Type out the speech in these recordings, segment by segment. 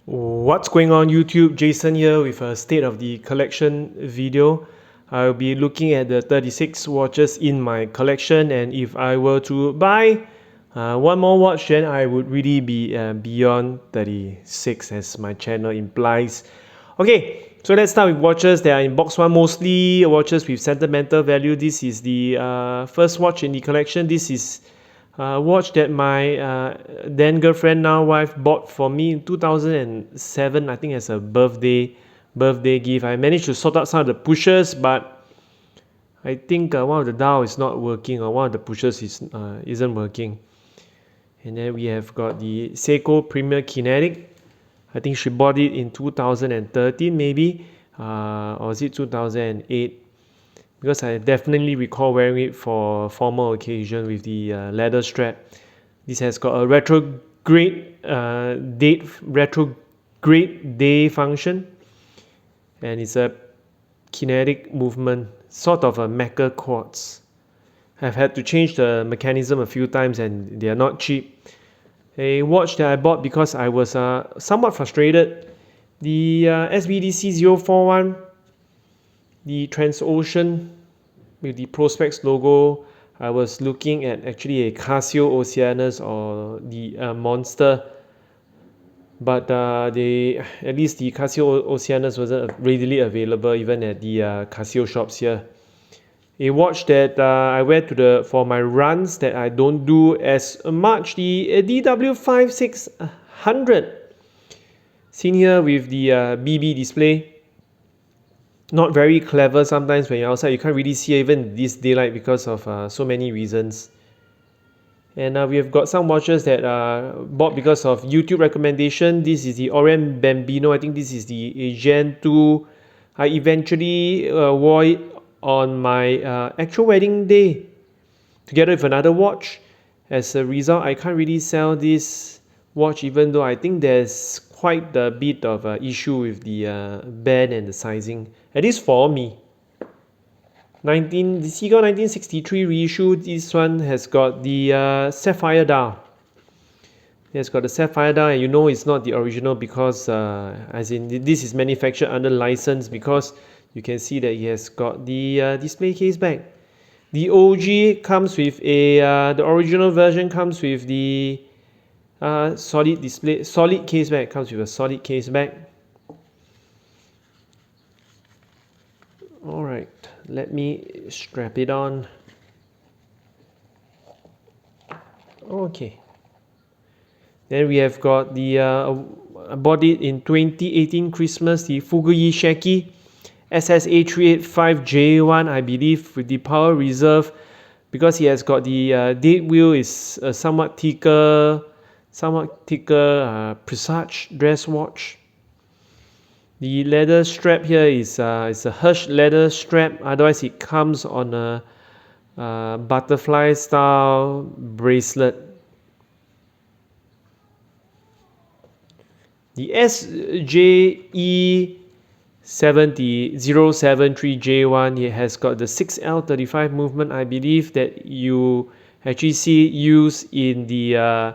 What's going on YouTube? Jason here with a state of the collection video. I'll be looking at the 36 watches in my collection, and if I were to buy one more watch, then I would really be beyond 36 as my channel implies. Okay, so let's start with watches that are in box 1, mostly watches with sentimental value. This is the first watch in the collection. This is watch that my then girlfriend, now wife, bought for me in 2007, I think, as a birthday gift. I managed to sort out some of the pushers, but I think one of the dial is not working, or one of the pushers isn't working. And then we have got the Seiko Premier Kinetic. I think she bought it in 2013 maybe, or is it 2008? Because I definitely recall wearing it for a formal occasion with the leather strap. This has got a retrograde day function, and it's a kinetic movement, sort of a mecha quartz. I've had to change the mechanism a few times, and they are not cheap. A watch that I bought because I was somewhat frustrated. The SBDC 041, the Transocean with the Prospex logo. I was looking at actually a Casio Oceanus or the Monster, but at least the Casio Oceanus wasn't readily available even at the Casio shops here. A watch that I wear for my runs that I don't do as much, the DW5600, seen here with the BB display. Not very clever sometimes when you're outside. You can't really see even this daylight because of so many reasons. And we have got some watches that bought because of YouTube recommendation. This is the Orient Bambino. I think this is the Gen 2. I eventually wore it on my actual wedding day together with another watch. As a result, I can't really sell this watch, even though I think there's quite a bit of issue with the band and the sizing, at least for me. The Seagull 1963 reissue. This one has got the sapphire dial. It has got the sapphire dial, and you know it's not the original because as in this is manufactured under license, because you can see that it has got the display case back. The OG comes with the original version comes with the solid case back. Comes with a solid case back. All right, let me strap it on. Okay. Then we have got the I bought it in 2018 Christmas, the Fuguyi Shaky SSA385J1, I believe, with the power reserve, because he has got the date wheel is a somewhat thicker presage dress watch. The leather strap here is a Hirsch leather strap. Otherwise, it comes on a butterfly style bracelet. The SJE073J1, it has got the 6L35 movement, I believe, that you actually see used in the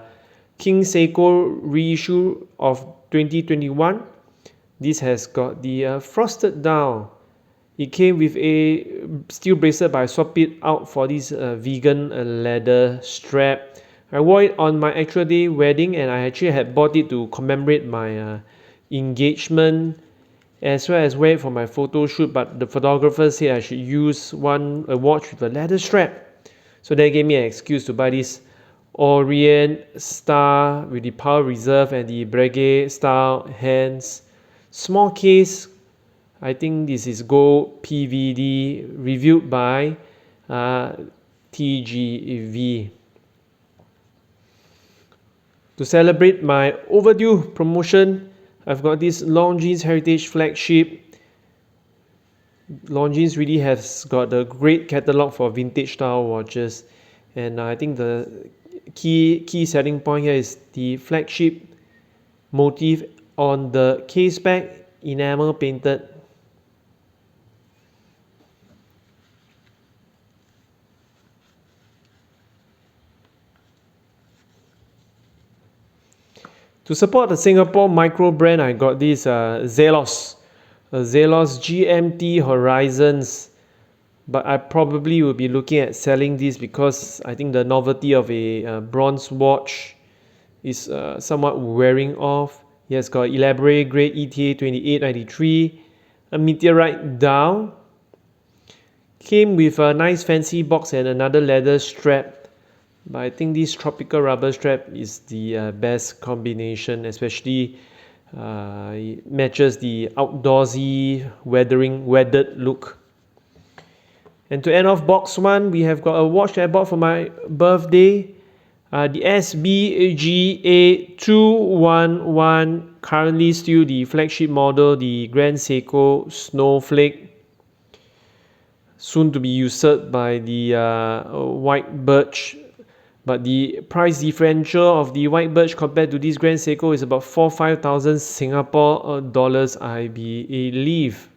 King Seiko reissue of 2021. This has got the frosted dial. It came with a steel bracelet, but I swapped it out for this vegan leather strap. I wore it on my actual day wedding, and I actually had bought it to commemorate my engagement, as well as wear it for my photo shoot, but the photographer said I should use a watch with a leather strap. So that gave me an excuse to buy this Orient Star with the power reserve and the Breguet style hands. Small case. I think this is gold PVD, reviewed by TGV. To celebrate my overdue promotion, I've got this Longines Heritage flagship. Longines really has got a great catalog for vintage style watches, and I think the key selling point here is the flagship motif on the case back, enamel painted. To support the Singapore micro brand, I got this Zelos GMT Horizons, but I probably will be looking at selling this because I think the novelty of a bronze watch is somewhat wearing off. It has got elaborate grade ETA 2893, a meteorite dial, came with a nice fancy box and another leather strap. But I think this tropical rubber strap is the best combination, especially it matches the outdoorsy weathered look. And to end off box one, we have got a watch that I bought for my birthday, the SBGA211, currently still the flagship model, the Grand Seiko Snowflake, soon to be usurped by the white birch. But the price differential of the white birch compared to this Grand Seiko is about 4,000-5,000 Singapore dollars, I believe.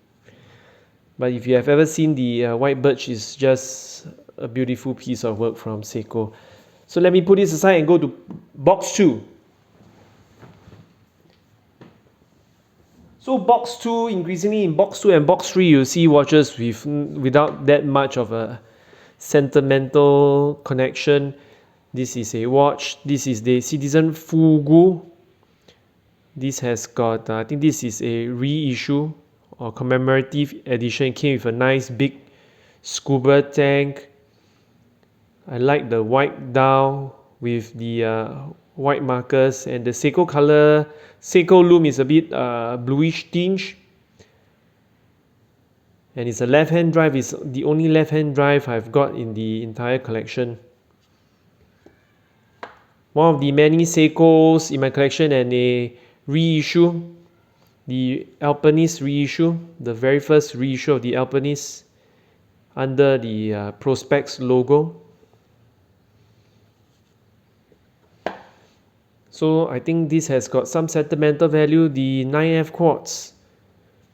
But if you have ever seen the white birch, is just a beautiful piece of work from Seiko. So let me put this aside and go to box 2. So box 2, increasingly in box 2 and box 3, you'll see watches without that much of a sentimental connection. This is a watch. This is the Citizen Fugu. This has got, I think this is a reissue or commemorative edition. It came with a nice big scuba tank. I like the white dial with the white markers, and the Seiko color. Seiko loom is a bit bluish tinge. And it's a left-hand drive. It's the only left-hand drive I've got in the entire collection. One of the many Seikos in my collection, and a reissue, the Alpinist reissue, the very first reissue of the Alpinist under the Prospex logo. So I think this has got some sentimental value. The 9F quartz,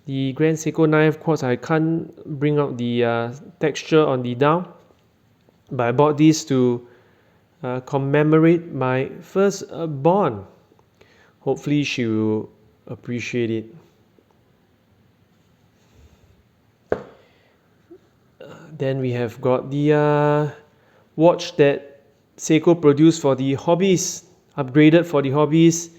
the Grand Seiko 9F quartz, I can't bring out the texture on the dial, but I bought this to commemorate my first born. Hopefully she will appreciate it. Then we have got the watch that Seiko produced for the hobbies, upgraded for the hobbies,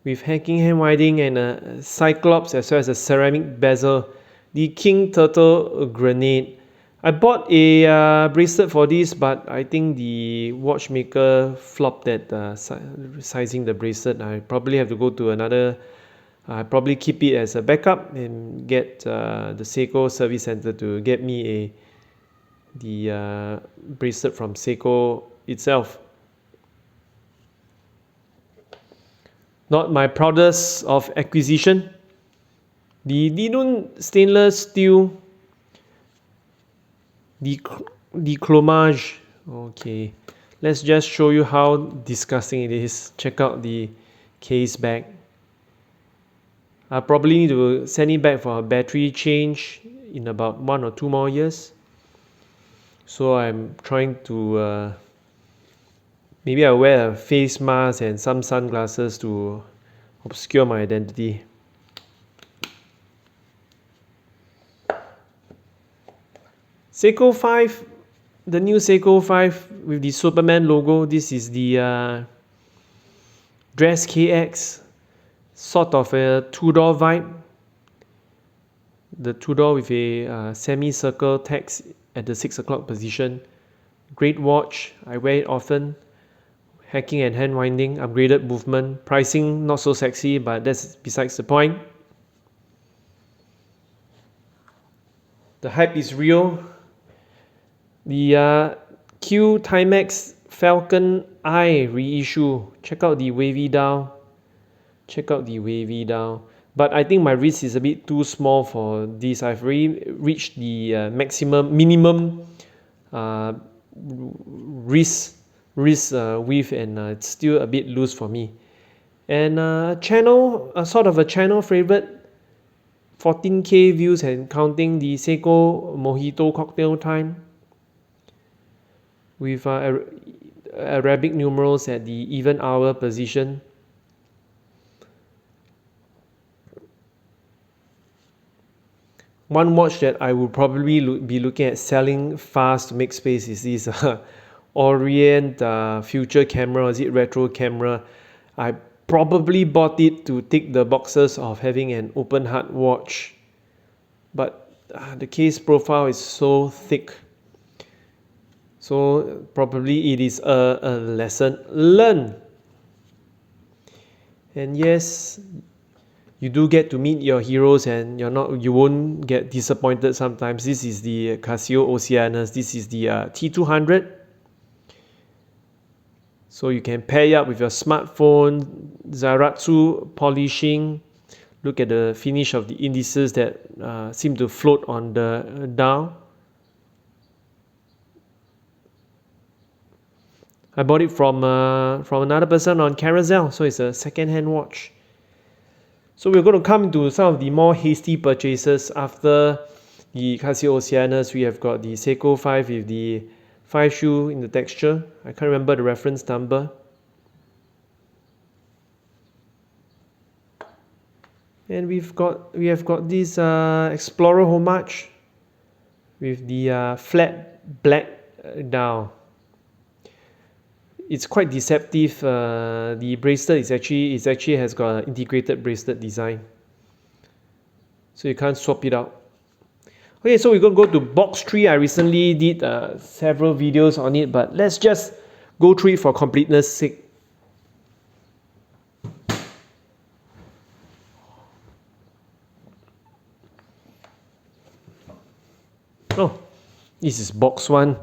with hacking hand winding and a cyclops as well as a ceramic bezel, the King Turtle grenade. I bought a bracelet for this, but I think the watchmaker flopped at sizing the bracelet. I probably have to go to another. I probably keep it as a backup and get the Seiko service center to get me the bracelet from Seiko itself. Not my proudest of acquisition. The Dinun stainless steel. The chromage. Okay, let's just show you how disgusting it is. Check out the case back. I probably need to send it back for a battery change in about 1 or 2 more years. So I'm trying to maybe I'll wear a face mask and some sunglasses to obscure my identity. Seiko 5, the new Seiko 5 with the Superman logo. This is the Dress KX, sort of a two-door vibe. The two-door with a semicircle text at the 6 o'clock position. Great watch, I wear it often. Hacking and hand winding, upgraded movement. Pricing not so sexy, but that's besides the point. The hype is real. The Q Timex Falcon Eye reissue. Check out the wavy dial. But I think my wrist is a bit too small for this. I've already reached the minimum wrist width, and it's still a bit loose for me. And sort of a channel favorite, 14K views and counting, the Seiko Mojito Cocktail Time with Arabic numerals at the even hour position. One watch that I would probably be looking at selling fast to make space is this Orient future camera. Is it retro camera? I probably bought it to tick the boxes of having an open heart watch, but the case profile is so thick. So probably it is a lesson learned. And yes, you do get to meet your heroes, and you won't get disappointed sometimes. This is the Casio Oceanus. This is the T200. So you can pair it up with your smartphone, Zaratsu polishing. Look at the finish of the indices that seem to float on the dial. I bought it from another person on Carousel, so it's a second-hand watch. So we're going to come to some of the more hasty purchases after the Casio Oceanus. We have got the Seiko 5 with the 5 shoe in the texture. I can't remember the reference number. And we have got this Explorer homage with the flat black dial. It's quite deceptive. The bracelet is actually has got an integrated bracelet design, so you can't swap it out. Okay, so we're going to go to box 3. I recently did several videos on it, but let's just go through it for completeness sake. Oh, this is box 1.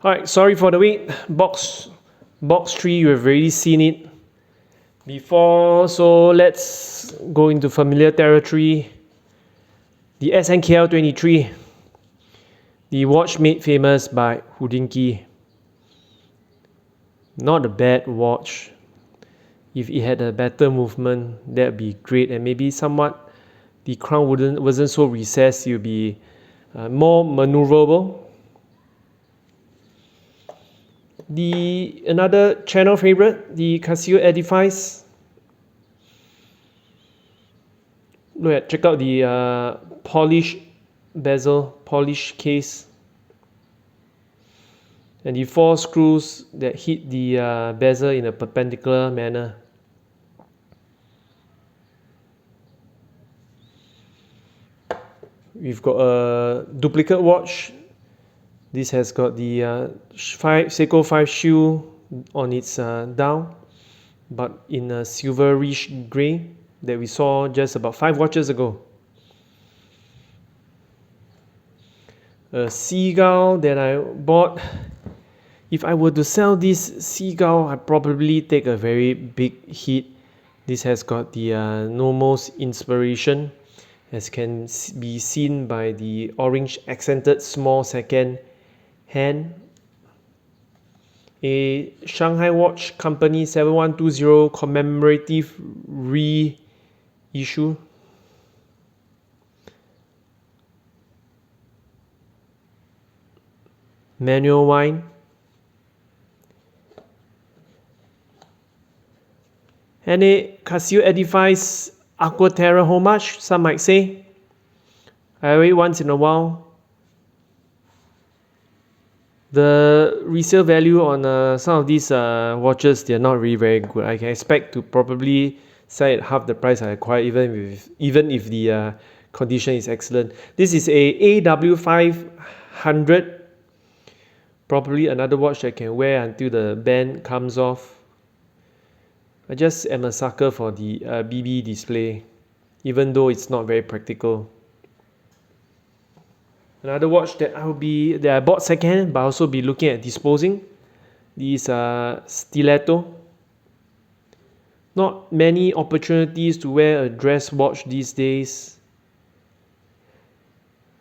Alright, sorry for the wait. Box 3, you have already seen it before, so let's go into familiar territory. The SNKL 23, the watch made famous by Houdinki. Not a bad watch. If it had a better movement, that'd be great, and maybe somewhat the crown wasn't so recessed. It would be more maneuverable. Another channel favorite, the Casio Edifice. Check out the polished bezel, polished case, and the 4 screws that hit the bezel in a perpendicular manner. We've got a duplicate watch. This has got the Seiko 5 shoe on its dial, but in a silverish grey that we saw just about 5 watches ago. A seagull that I bought. If I were to sell this seagull, I'd probably take a very big hit. This has got the Nomos inspiration, as can be seen by the orange accented small second hand. A Shanghai Watch Company 7120 commemorative reissue. Manual wine. And a Casio Edifice Aquaterra homage, some might say. I wear it once in a while. The resale value on some of these watches, they're not really very good. I can expect to probably sell at half the price I acquired, even if the condition is excellent. This is a AW500, probably another watch I can wear until the band comes off. I just am a sucker for the BB display, even though it's not very practical. Another watch that I bought secondhand, but also be looking at disposing. This Stiletto. Not many opportunities to wear a dress watch these days.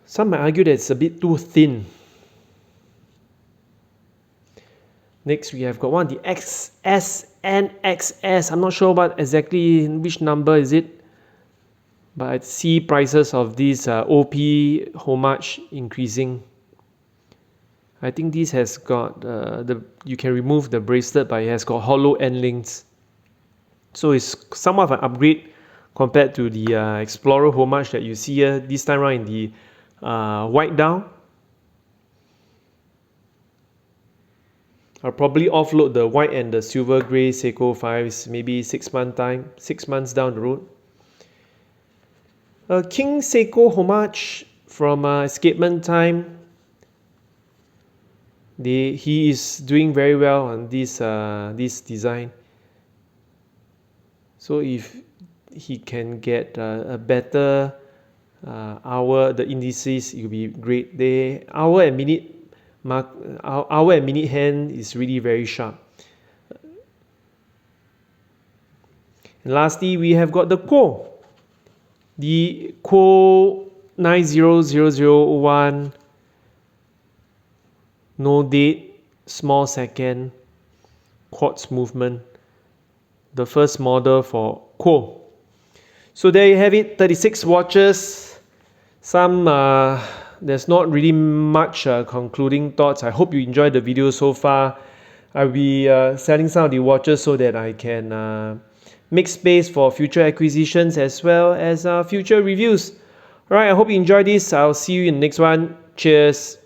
Some might argue that it's a bit too thin. Next, we have got one, the XS and XS. I'm not sure exactly which number is it, but I see prices of these OP homage increasing. I think this has got you can remove the bracelet, but it has got hollow end links. So it's somewhat of an upgrade compared to the Explorer homage that you see here, this time around in the white down. I'll probably offload the white and the silver grey Seiko 5s maybe 6 months down the road. King Seiko homage from Escapement Time. He is doing very well on this design. So if he can get a better hour, the indices, it will be great. The hour and minute hand is really very sharp. And lastly, we have got the Quo. The Quo 90001, no date, small second, quartz movement. The first model for Quo. So there you have it, 36 watches. There's not really much concluding thoughts. I hope you enjoyed the video so far. I'll be selling some of the watches so that I can make space for future acquisitions as well as future reviews. Alright, I hope you enjoyed this. I'll see you in the next one. Cheers.